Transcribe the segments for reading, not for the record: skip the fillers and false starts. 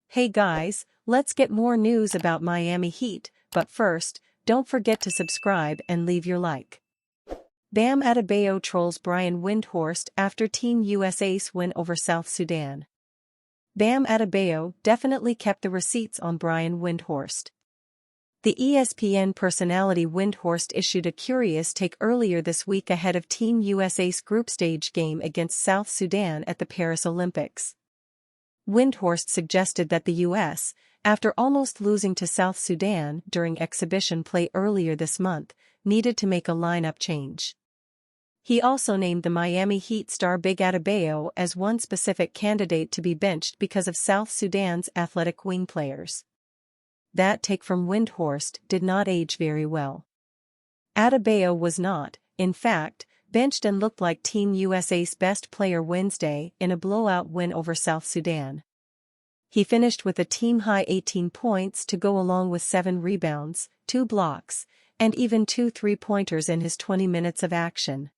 Hey guys, let's get more news about Miami Heat, but first, don't forget to subscribe and leave your like. Bam Adebayo trolls Brian Windhorst after Team USA's win over South Sudan. Bam Adebayo definitely kept the receipts on Brian Windhorst. The ESPN personality Windhorst issued a curious take earlier this week ahead of Team USA's group stage game against South Sudan at the Paris Olympics. Windhorst suggested that the U.S., after almost losing to South Sudan during exhibition play earlier this month, needed to make a lineup change. He also named the Miami Heat star Big Adebayo as one specific candidate to be benched because of South Sudan's athletic wing players. That take from Windhorst did not age very well. Adebayo was not, in fact, benched and looked like Team USA's best player Wednesday in a blowout win over South Sudan. He finished with a team-high 18 points to go along with 7 rebounds, 2 blocks, and even 2 three-pointers in his 20 minutes of action.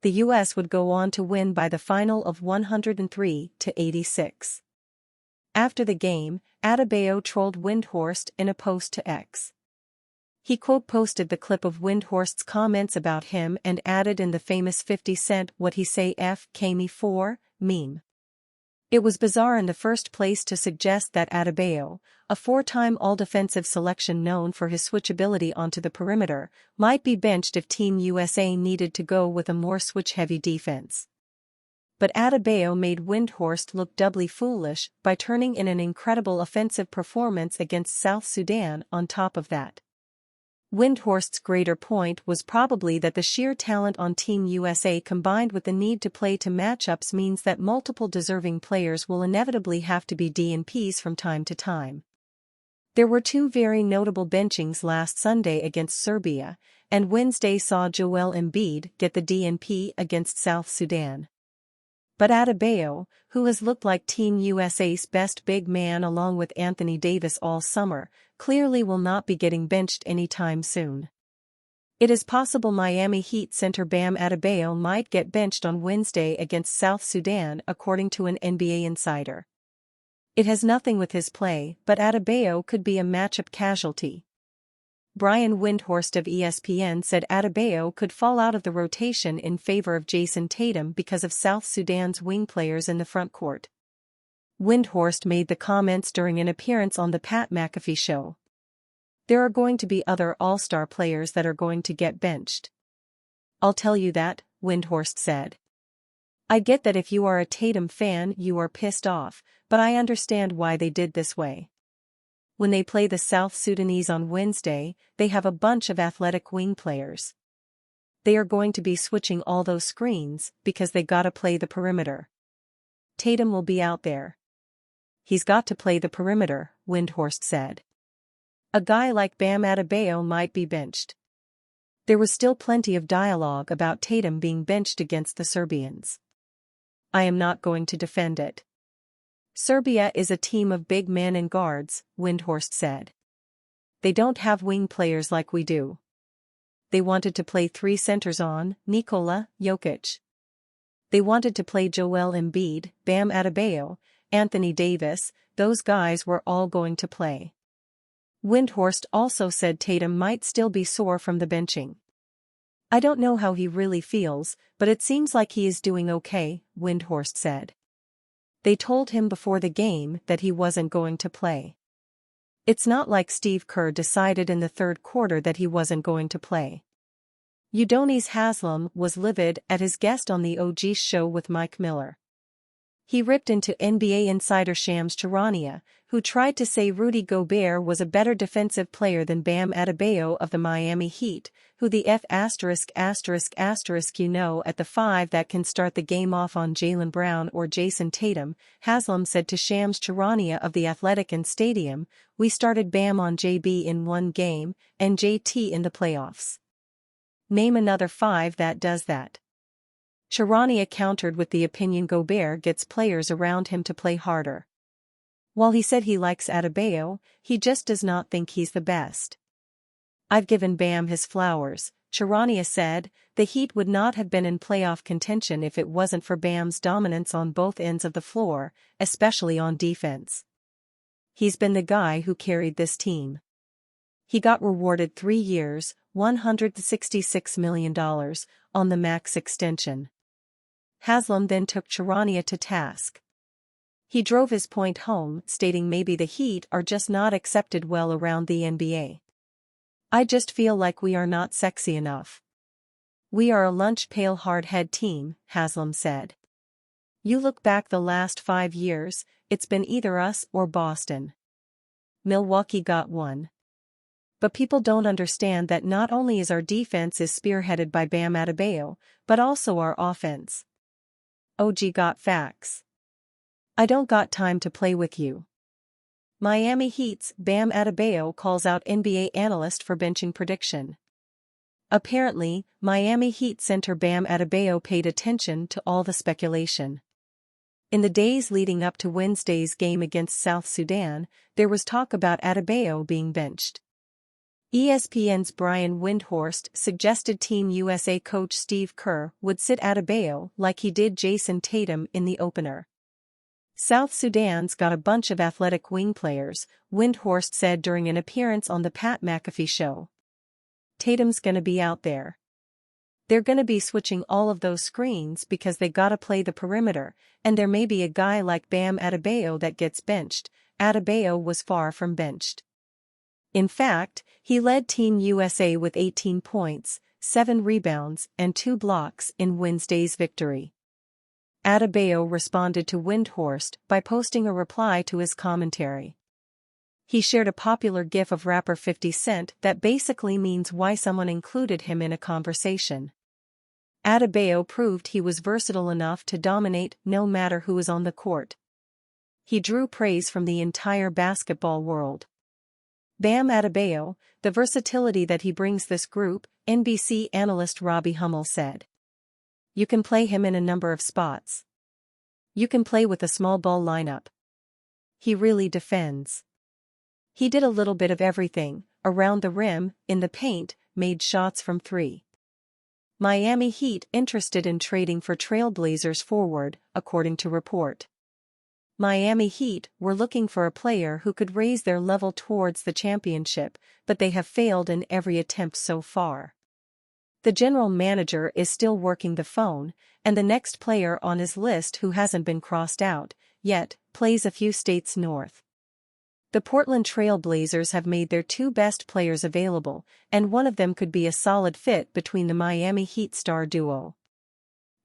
The U.S. would go on to win by the final of 103-86. After the game, Adebayo trolled Windhorst in a post to X. He quote-posted the clip of Windhorst's comments about him and added in the famous 50 Cent "What he say F me for" meme. It was bizarre in the first place to suggest that Adebayo, a 4-time All-Defensive selection known for his switchability onto the perimeter, might be benched if Team USA needed to go with a more switch-heavy defense. But Adebayo made Windhorst look doubly foolish by turning in an incredible offensive performance against South Sudan on top of that. Windhorst's greater point was probably that the sheer talent on Team USA combined with the need to play to matchups means that multiple deserving players will inevitably have to be DNPs from time to time. There were 2 very notable benchings last Sunday against Serbia, and Wednesday saw Joel Embiid get the DNP against South Sudan. But Adebayo, who has looked like Team USA's best big man along with Anthony Davis all summer, clearly will not be getting benched anytime soon. It is possible Miami Heat center Bam Adebayo might get benched on Wednesday against South Sudan according to an NBA insider. It has nothing with his play, but Adebayo could be a matchup casualty. Brian Windhorst of ESPN said Adebayo could fall out of the rotation in favor of Jason Tatum because of South Sudan's wing players in the frontcourt. Windhorst made the comments during an appearance on the Pat McAfee show. There are going to be other all-star players that are going to get benched. I'll tell you that, Windhorst said. I get that if you are a Tatum fan you are pissed off, but I understand why they did this way. When they play the South Sudanese on Wednesday, they have a bunch of athletic wing players. They are going to be switching all those screens because they gotta play the perimeter. Tatum will be out there. He's got to play the perimeter, Windhorst said. A guy like Bam Adebayo might be benched. There was still plenty of dialogue about Tatum being benched against the Serbians. I am not going to defend it. Serbia is a team of big men and guards, Windhorst said. They don't have wing players like we do. They wanted to play 3 centers on Nikola Jokic. They wanted to play Joel Embiid, Bam Adebayo, Anthony Davis, those guys were all going to play. Windhorst also said Tatum might still be sore from the benching. I don't know how he really feels, but it seems like he is doing okay, Windhorst said. They told him before the game that he wasn't going to play. It's not like Steve Kerr decided in the 3rd quarter that he wasn't going to play. Udonis Haslem was livid at his guest on the OG's show with Mike Miller. He ripped into NBA insider Shams Charania, who tried to say Rudy Gobert was a better defensive player than Bam Adebayo of the Miami Heat, who the at the 5 that can start the game off on Jaylen Brown or Jason Tatum. Haslem said to Shams Charania of The Athletic and Stadium, "We started Bam on JB in 1 game, and JT in the playoffs. Name another 5 that does that." Charania countered with the opinion Gobert gets players around him to play harder. While he said he likes Adebayo, he just does not think he's the best. I've given Bam his flowers, Charania said, The Heat would not have been in playoff contention if it wasn't for Bam's dominance on both ends of the floor, especially on defense. He's been the guy who carried this team. He got rewarded 3 years, $166 million, on the max extension. Haslem then took Jerami to task. He drove his point home, stating maybe the Heat are just not accepted well around the NBA. "I just feel like we are not sexy enough. We are a lunch-pail hard-head team," Haslem said. "You look back the last 5 years, it's been either us or Boston. Milwaukee got one. But people don't understand that not only is our defense spearheaded by Bam Adebayo, but also our offense. OG got facts. I don't got time to play with you." Miami Heat's Bam Adebayo calls out NBA analyst for benching prediction. Apparently, Miami Heat center Bam Adebayo paid attention to all the speculation. In the days leading up to Wednesday's game against South Sudan, there was talk about Adebayo being benched. ESPN's Brian Windhorst suggested Team USA coach Steve Kerr would sit Adebayo like he did Jason Tatum in the opener. "South Sudan's got a bunch of athletic wing players," Windhorst said during an appearance on the Pat McAfee show. "Tatum's gonna be out there. They're gonna be switching all of those screens because they gotta play the perimeter, and there may be a guy like Bam Adebayo that gets benched." Adebayo was far from benched. In fact, he led Team USA with 18 points, 7 rebounds, and 2 blocks in Wednesday's victory. Adebayo responded to Windhorst by posting a reply to his commentary. He shared a popular GIF of rapper 50 Cent that basically means why someone included him in a conversation. Adebayo proved he was versatile enough to dominate no matter who was on the court. He drew praise from the entire basketball world. Bam Adebayo, the versatility that he brings this group, NBC analyst Robbie Hummel said. "You can play him in a number of spots. You can play with a small ball lineup. He really defends. He did a little bit of everything, around the rim, in the paint, made shots from 3. Miami Heat interested in trading for Trailblazers forward, according to report. Miami Heat were looking for a player who could raise their level towards the championship, but they have failed in every attempt so far. The general manager is still working the phone, and the next player on his list who hasn't been crossed out yet plays a few states north. The Portland Trail Blazers have made their 2 best players available, and one of them could be a solid fit between the Miami Heat star duo.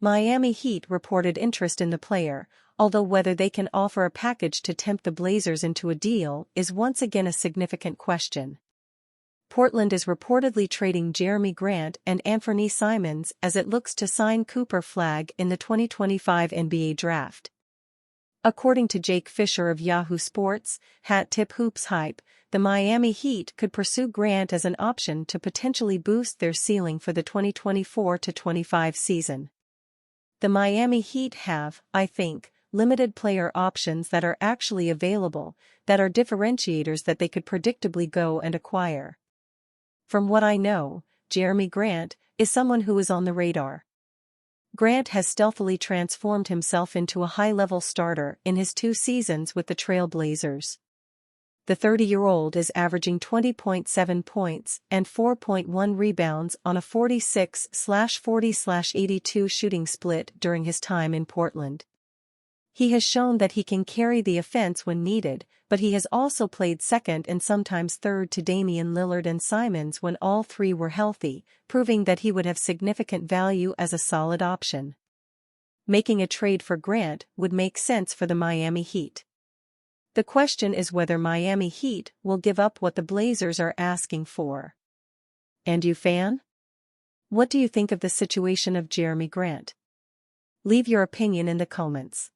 Miami Heat reported interest in the player, although whether they can offer a package to tempt the Blazers into a deal is once again a significant question. Portland is reportedly trading Jerami Grant and Anthony Simons as it looks to sign Cooper Flagg in the 2025 NBA Draft. According to Jake Fisher of Yahoo Sports, Hat Tip Hoops Hype, the Miami Heat could pursue Grant as an option to potentially boost their ceiling for the 2024-25 season. The Miami Heat have, I think, limited player options that are actually available, that are differentiators that they could predictably go and acquire. From what I know, Jerami Grant is someone who is on the radar. Grant has stealthily transformed himself into a high-level starter in his 2 seasons with the Trail Blazers. The 30-year-old is averaging 20.7 points and 4.1 rebounds on a 46/40/82 shooting split during his time in Portland. He has shown that he can carry the offense when needed, but he has also played second and sometimes third to Damian Lillard and Simons when all 3 were healthy, proving that he would have significant value as a solid option. Making a trade for Grant would make sense for the Miami Heat. The question is whether Miami Heat will give up what the Blazers are asking for. And you fan? What do you think of the situation of Jerami Grant? Leave your opinion in the comments.